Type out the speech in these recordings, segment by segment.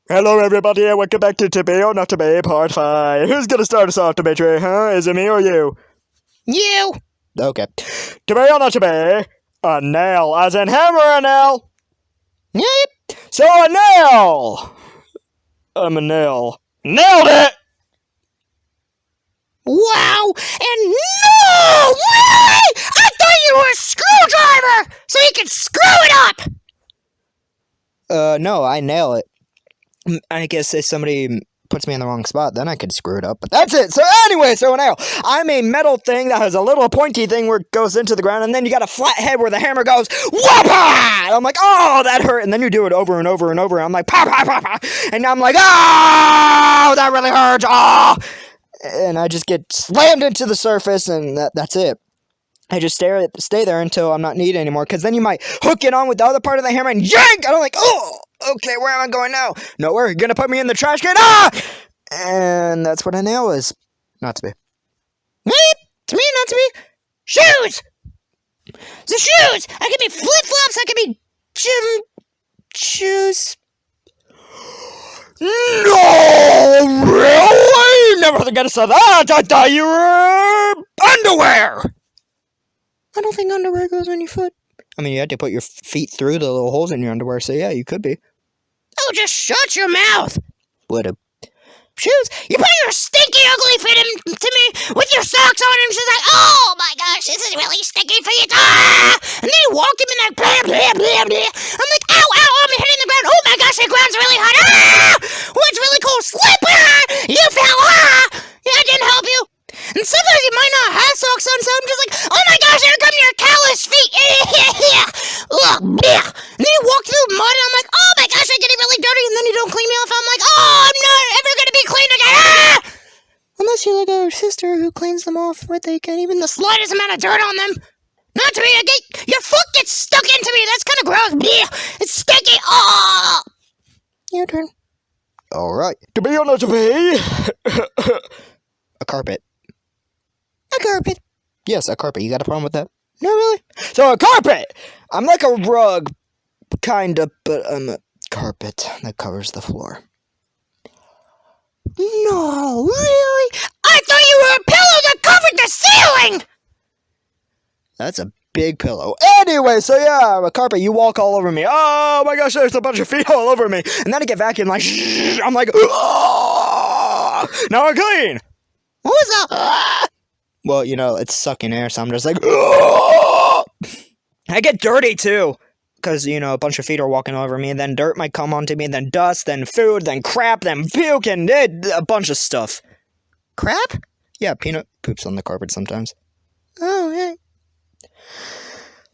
Hello everybody and welcome back to be or not to be part 5. Who's gonna start us off, Dimitri, huh? Is it me or you? You! Okay. To be or not to be, a nail, as in hammer a nail. Yep. So a nail! I'm a nail. Nailed it! Wow! And no! Really? I thought you were a screwdriver! So you could screw it up! No, I nail it. I guess if somebody puts me in the wrong spot, then I could screw it up. But that's it. So anyway, so a nail. I'm a metal thing that has a little pointy thing where it goes into the ground, and then you got a flat head where the hammer goes, whoppa! And I'm like, oh, that hurt. And then you do it over and over and over. And I'm like, pa, pa, pa, pa. And I'm like, oh, that really hurts. Oh! And I just get slammed into the surface, and that's it. I just stay there until I'm not needed anymore, because then you might hook it on with the other part of the hammer and yank! And I'm like, oh, okay, where am I going now? Nowhere. You're going to put me in the trash can? Ah! And that's what a nail is. Not to be. To me, not to be. Shoes! The shoes! I could be flip-flops, I could be gym shoes. No! Really? Never forget to say that! I thought you were underwear! I don't think underwear goes on your foot. I mean, you had to put your feet through the little holes in your underwear, so yeah, you could be. Oh, just shut your mouth! Would've. Shoes, you put your stinky, ugly fit into me with your socks on, and she's like, oh my gosh, this is really stinky feet. Ah! And then you walked him in there, blah, blah, blah, blah. I'm like, ow, ow, I'm hitting the ground. Oh my gosh, the ground's really hot. Ah! Oh, it's really cold. Slip. Ah! You fell. Ah! Yeah, I didn't help you. And sometimes you might not have socks on, so I'm just like, oh my gosh, here come your callous feet. Ugh, blech. And then you walk through mud, and I'm like, oh my gosh, I'm getting really dirty. And then you don't clean me off. I'm like, oh, I'm not ever going to be clean again. Ah! Unless you're like our sister who cleans them off with like even the slightest amount of dirt on them. Not to me, your foot gets stuck into me. That's kind of gross. Blech. It's sticky. Oh. Your turn. Alright. To be or not to be? A carpet. A carpet. Yes, a carpet. You got a problem with that? No, really? So a carpet! I'm like a rug, kinda, but I'm a carpet that covers the floor. No, really? I thought you were a pillow that covered the ceiling! That's a big pillow. Anyway, so yeah, I'm a carpet. You walk all over me. Oh my gosh, there's a bunch of feet all over me. And then I get vacuumed like, I'm like, oh! Now I'm clean! What was that? Well, you know, it's sucking air, so I'm just like, oh! I get dirty too. Because, you know, a bunch of feet are walking over me, and then dirt might come onto me, and then dust, then food, then crap, then puke, and a bunch of stuff. Crap? Yeah, peanut poops on the carpet sometimes. Oh, yeah.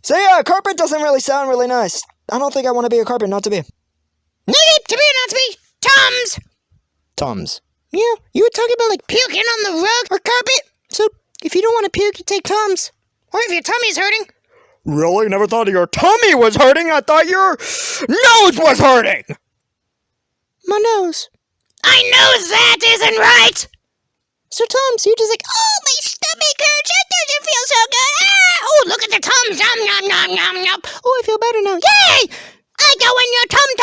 So yeah, carpet doesn't really sound really nice. I don't think I want to be a carpet, not to be. To be or not to be? Tums! Tums. Yeah, you were talking about like puking on the rug or carpet. So, if you don't want to puke, you take Tums. Or if your tummy's hurting. Really? Never thought your tummy was hurting. I thought your nose was hurting. My nose. I know that isn't right. So Tums, you're just like, oh, my stomach hurts. That doesn't feel so good. Ah! Oh, look at the Tums. Yum, yum, yum, yum, yum. Oh, I feel better now. Yay! I go in your tummy.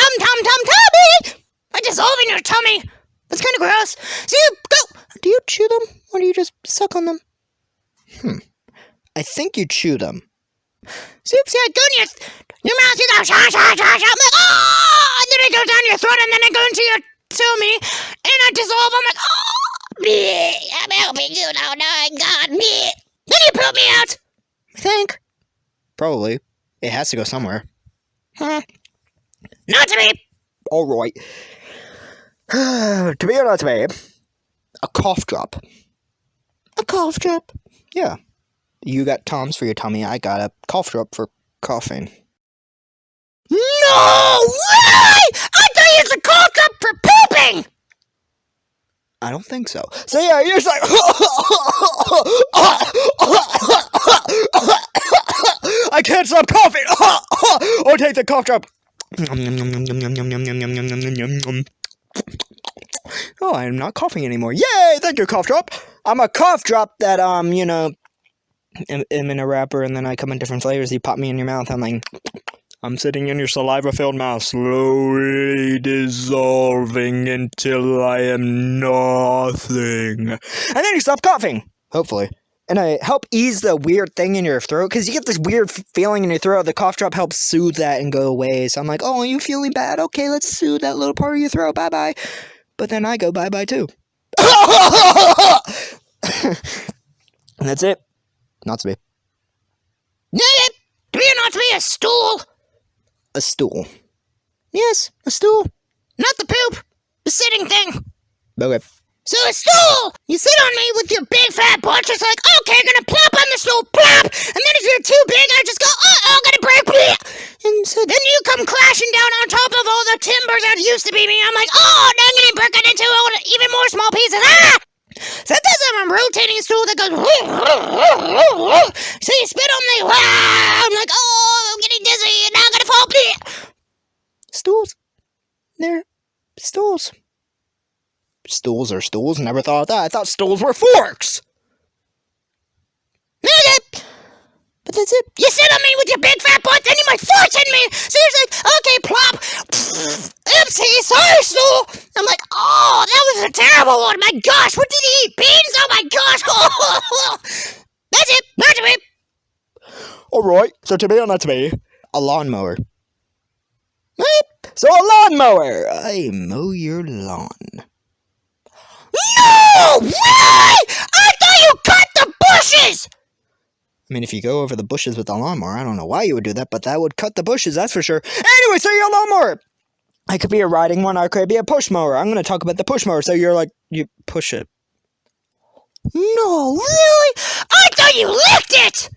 I dissolve in your tummy. That's kind of gross. So you go. Do you chew them, or do you just suck on them? I think you chew them. Soups, yeah, go in your mouth, you go, I'm like, oh! And then I go down your throat, and then I go into your tummy, and I dissolve, I'm like, oh! Bleh, I'm helping you now, God, bleh. Then you poop me out! I think. Probably. It has to go somewhere. Not to me! Alright. To be or not to be? A cough drop. A cough drop? Yeah. You got Tums for your tummy, I got a cough drop for coughing. No way! I thought you used a cough drop for pooping! I don't think so. So yeah, you're just like, I can't stop coughing! Or take the cough drop. Oh, I'm not coughing anymore. Yay! Thank you, cough drop. I'm a cough drop that, you know, am in a wrapper, and then I come in different flavors. You pop me in your mouth. I'm like, I'm sitting in your saliva-filled mouth, slowly dissolving until I am nothing. And then you stop coughing, hopefully. And I help ease the weird thing in your throat, because you get this weird feeling in your throat. The cough drop helps soothe that and go away. So I'm like, oh, are you feeling bad? Okay, let's soothe that little part of your throat. Bye-bye. But then I go bye-bye, too. And that's it. Not to be. To be or not to be a stool? A stool. Yes, a stool. Not the poop. The sitting thing. Okay. So a stool! You sit on me with your big fat butt, just like, okay, I'm gonna plop on the stool, plop! And then if you're too big, I just go, I'm gonna break, bleh! And so then you come crashing down on top of all the timber that used to be me. I'm like, oh, now I'm gonna break it into even more small pieces. Ah! Sometimes I'm a rotating stool that goes, so you spit on me, I'm like, oh, I'm getting dizzy, and now I'm gonna fall, bleh! Stools. They're stools. Stools are stools. Never thought of that. I thought stools were forks. Okay. But that's it. You sit on me with your big fat butt, then you might force in me. So you're like, okay, plop. Oopsie, sorry, stool. I'm like, oh, that was a terrible one. My gosh, what did he eat? Beans? Oh my gosh. That's it. Not to be. Alright, so to be or not to be, a lawnmower. So a lawnmower. I mow your lawn. No! Really? I thought you cut the bushes! I mean, if you go over the bushes with the lawnmower, I don't know why you would do that, but that would cut the bushes, that's for sure. Anyway, so you're a lawnmower. I could be a riding one, I could be a push mower. I'm going to talk about the push mower, so you're like, you push it. No, really? I thought you licked it!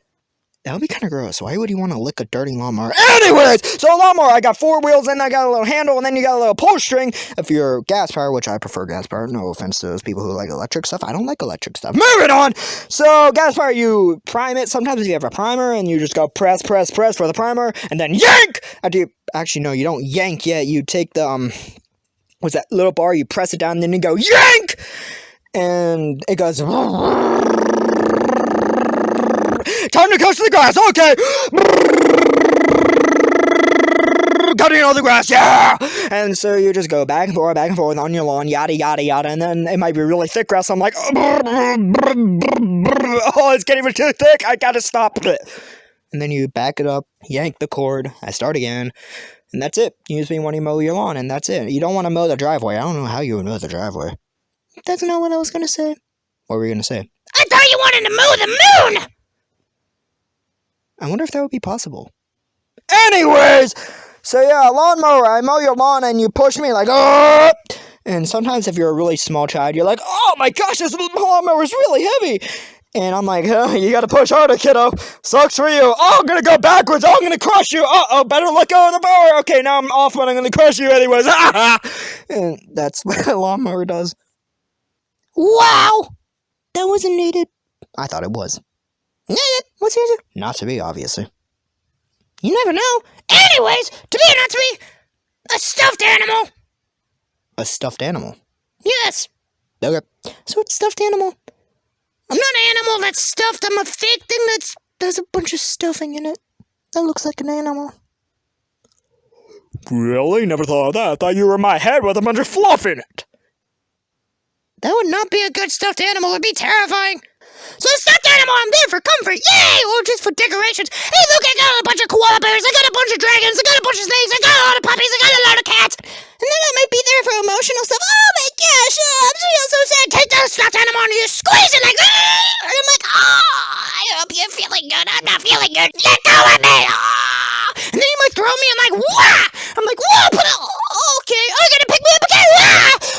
That would be kind of gross. Why would you want to lick a dirty lawnmower? Anyways, so a lawnmower, I got 4 wheels, and I got a little handle, and then you got a little pull string. If you're gas power, which I prefer gas power, no offense to those people who like electric stuff. I don't like electric stuff. Moving on! So, gas power, you prime it. Sometimes you have a primer, and you just go press for the primer, and then yank! Actually, no, you don't yank yet. You take the, what's that little bar, you press it down, and then you go yank! And it goes... Time to cut the grass, okay! Cutting all the grass, yeah! And so you just go back and forth on your lawn, yada, yada, yada, and then it might be really thick grass, so I'm like, oh, it's getting too thick, I gotta stop it. And then you back it up, yank the cord, I start again, and that's it. You use me when you mow your lawn, and that's it. You don't want to mow the driveway. I don't know how you would mow the driveway. That's not what I was gonna say. What were you gonna say? I thought you wanted to mow the moon! I wonder if that would be possible. Anyways, so yeah, lawnmower. I mow your lawn and you push me like, oh! And sometimes if you're a really small child, you're like, oh my gosh, this lawnmower is really heavy. And I'm like, you gotta push harder, kiddo. Sucks for you. Oh, I'm gonna go backwards. Oh, I'm gonna crush you. Uh-oh, better let go of the mower. Okay, now I'm off, but I'm gonna crush you anyways. And that's what a lawnmower does. Wow! That wasn't needed. I thought it was. What's the answer? Not to be, obviously. You never know. Anyways, to be or not to be, a stuffed animal. A stuffed animal? Yes. Okay. So it's stuffed animal. I'm not an animal that's stuffed. I'm a fake thing there's a bunch of stuffing in it. That looks like an animal. Really? Never thought of that. I thought you were my head with a bunch of fluff in it. That would not be a good stuffed animal. It would be terrifying. So a stuffed animal, I'm there for comfort, yay! Or just for decorations. Hey, look, I got a bunch of koala bears, I got a bunch of dragons, I got a bunch of snakes, I got a lot of puppies, I got a lot of cats. And then I might be there for emotional stuff. Oh my gosh, I'm so sad. Take the stuffed animal and you squeeze it like, and I'm like, I hope you're feeling good. I'm not feeling good. Let go of me. And then you might throw me. I'm like, wah! I'm like, whoa, okay, I'm gonna pick me up again.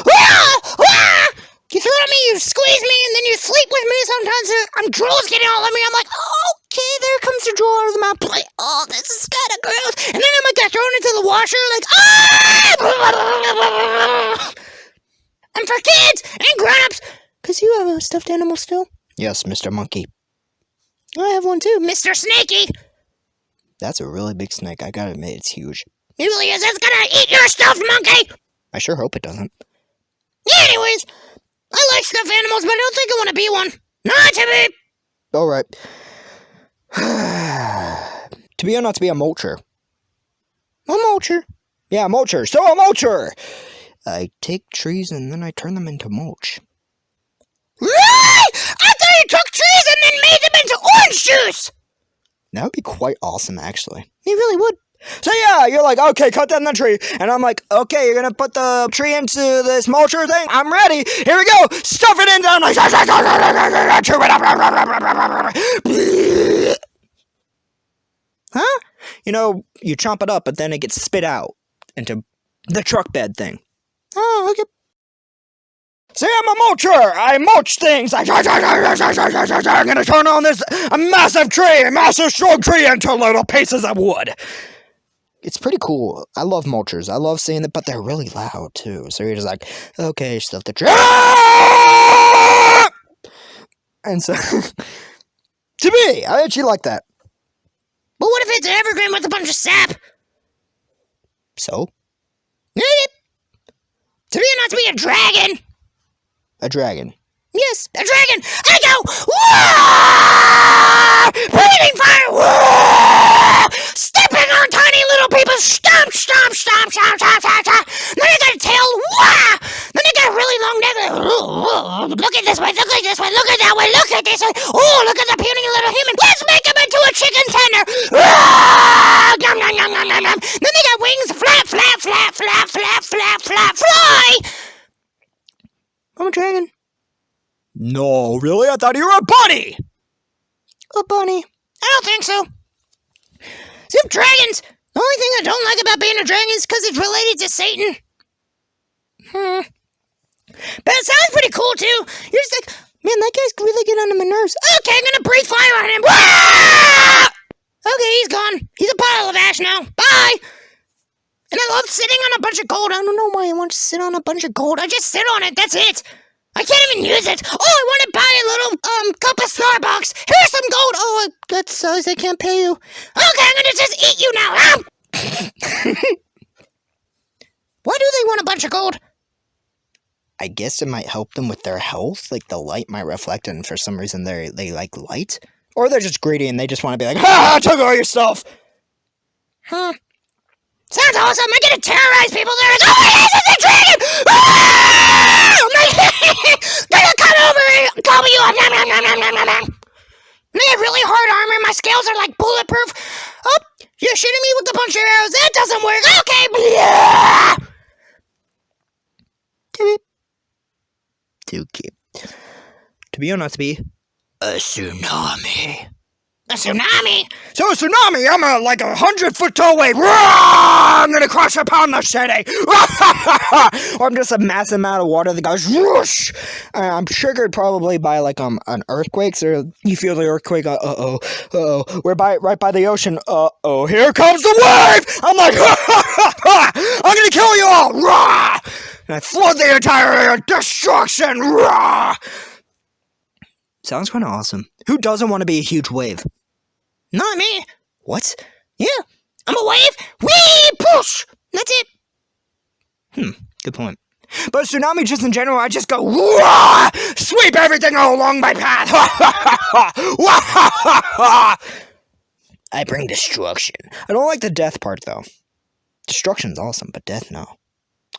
Wah! You throw me, you squeeze me, and then you sleep with me. Sometimes drool's getting all over me. I'm like, okay, there comes the drool out of the mouth. Oh, this is kind of gross. And then I might get thrown into the washer, like, And for kids and grown-ups, because you have a stuffed animal still. Yes, Mr. Monkey. I have one too, Mr. Snakey. That's a really big snake. I gotta admit, it's huge. It really is. It's gonna eat your stuffed monkey. I sure hope it doesn't. Anyways, I like stuffed animals, but I don't think I want to be one. Not to be. Alright. To be or not to be a mulcher? A mulcher. Yeah, mulcher. So a mulcher. I take trees and then I turn them into mulch. Really? I thought you took trees and then made them into orange juice. That would be quite awesome, actually. It really would. So yeah, you're like, okay, cut down the tree. And I'm like, okay, you're gonna put the tree into this mulcher thing? I'm ready. Here we go. Stuff it in there. I'm like, chew it up. Huh? You know, you chomp it up, but then it gets spit out into the truck bed thing. Oh, okay. See, I'm a mulcher. I mulch things. I'm gonna turn on this massive tree, a massive strong tree into little pieces of wood. It's pretty cool. I love mulchers. I love seeing them, but they're really loud too. So you're just like, okay, stuff the tree. And so, to me, I actually like that. But what if it's an evergreen with a bunch of sap? So? To be or not to be a dragon? A dragon. Yes, a dragon. I go, whoa! Breathing fire, whoa! Stepping on tiny little people, stomp, stomp, stomp, stomp, stomp, stomp, stomp. Then I got a tail, whoa! Then I got a really long neck. Look at this way, look at this way, look at that way, look at this way. Oh, look at the puny little human. Let's make him into a chicken tender. Yum, yum, yum, yum, yum, yum. Then they got wings, flap, flap, flap, flap, flap, flap, flap, fly. I'm a dragon. No, really? I thought you were a bunny! A bunny? I don't think so. See, dragons, the only thing I don't like about being a dragon is because it's related to Satan. But it sounds pretty cool, too. You're just like, man, that guy's really getting under my nerves. Okay, I'm gonna breathe fire on him. Wah! Okay, he's gone. He's a pile of ash now. Bye! And I love sitting on a bunch of gold. I don't know why I want to sit on a bunch of gold. I just sit on it, that's it. I can't even use it. Oh, I want to buy a little cup of Starbucks. Here's some gold. Oh, that sucks. I can't pay you. Okay, I'm gonna just eat you now. Why do they want a bunch of gold? I guess it might help them with their health. Like the light might reflect, and for some reason they like light, or they're just greedy and they just want to be like, ha! I took all your stuff. Huh? Sounds awesome. I'm gonna terrorize people. They're like, oh my gosh, it's a dragon! Ah! Gonna come over and gobble you up. Nom, nom, nom, nom, nom, nom, nom. And they have really hard armor. My scales are like bulletproof. Oh, you're shooting me with a bunch of arrows. That doesn't work. Okay. To be or not to be, a tsunami. A tsunami? So a tsunami, I'm like 100-foot tall wave. I'm gonna crash upon the city. Or I'm just a massive amount of water that goes whoosh. I'm triggered probably by like an earthquake. So you feel the earthquake. We're right by the ocean. Here comes the wave. I'm like, I'm gonna kill you all. And I flood the entire area. Destruction. Sounds kind of awesome. Who doesn't want to be a huge wave? Not me. What? Yeah. I'm a wave. Wee! Push! That's it. Good point. But tsunami just in general, I just go, wah! Sweep everything along my path. I bring destruction. I don't like the death part, though. Destruction's awesome, but death, no.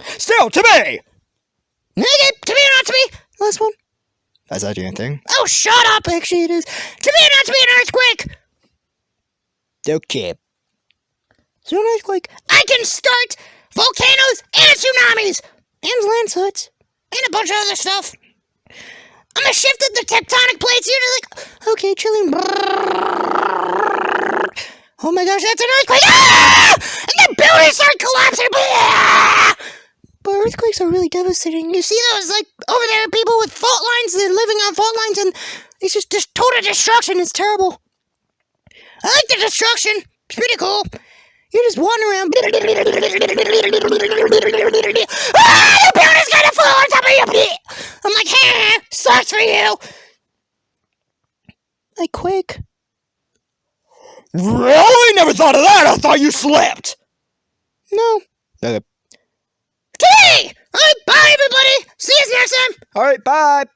Still, to me! Negative. To be or not to be. Last one. Is that your thing? Oh, shut up! Actually, it is. To be or not to be an earthquake! Okay. So an earthquake. I can start volcanoes and tsunamis! And landslides. And a bunch of other stuff. I'm gonna shift the tectonic plates. You're just like, okay, chilling. Oh my gosh, that's an earthquake! Ah! And the buildings start collapsing! But earthquakes are really devastating. You see those, like, over there, people with fault lines, they're living on fault lines, and it's just total destruction. It's terrible. I like the destruction. It's pretty cool. You're just wandering around. Ah, the building's gonna fall on top of you. I'm like, ha, sucks for you. I quake. Really? Never thought of that. I thought you slept. No. Okay. Today! Alright, bye everybody! See you next time! Alright, bye.